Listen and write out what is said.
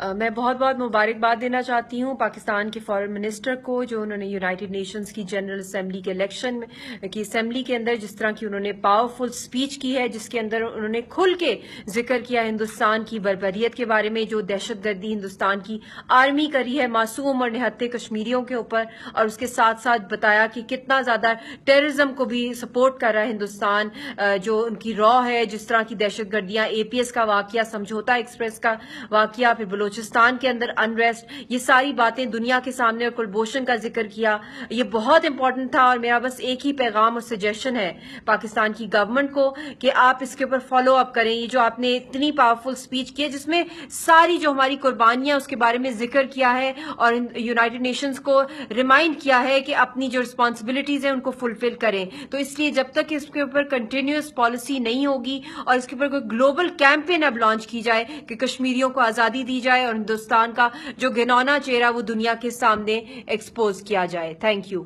میں بہت بہت مبارکباد دینا چاہتی ہوں پاکستان کے فارن منسٹر کو، جو انہوں نے یونائٹڈ نیشنز کی جنرل اسمبلی کے الیکشن کی اسمبلی کے اندر جس طرح کی انہوں نے پاورفل سپیچ کی ہے، جس کے اندر انہوں نے کھل کے ذکر کیا ہندوستان کی بربریت کے بارے میں، جو دہشت گردی ہندوستان کی آرمی کری ہے معصوم اور نہتے کشمیریوں کے اوپر، اور اس کے ساتھ ساتھ بتایا کہ کتنا زیادہ ٹیررزم کو بھی سپورٹ کر رہا ہے ہندوستان، جو ان کی را ہے، جس طرح کی دہشت گردیاں APS کا واقعہ، سمجھوتا ایکسپریس کا واقعہ، پھر بلوچستان کے اندر انریسٹ، یہ ساری باتیں دنیا کے سامنے، اور کلبھوشن کا ذکر کیا، یہ بہت امپورٹنٹ تھا۔ اور میرا بس ایک ہی پیغام اور سجیشن ہے پاکستان کی گورنمنٹ کو کہ آپ اس کے اوپر فالو اپ کریں۔ یہ جو آپ نے اتنی پاورفل سپیچ کی ہے جس میں ساری جو ہماری قربانیاں اس کے بارے میں ذکر کیا ہے، اور یونائٹڈ نیشنز کو ریمائنڈ کیا ہے کہ اپنی جو رسپانسبلٹیز ہیں ان کو فلفل کریں، تو اس لیے جب تک اس کے اوپر کنٹینیوس پالیسی نہیں ہوگی اور اس کے اوپر کوئی گلوبل کیمپین اب لانچ کی جائے کہ کشمیریوں کو آزادی دی جائے اور ہندوستان کا جو گھنونا چہرہ وہ دنیا کے سامنے ایکسپوز کیا جائے۔ Thank you.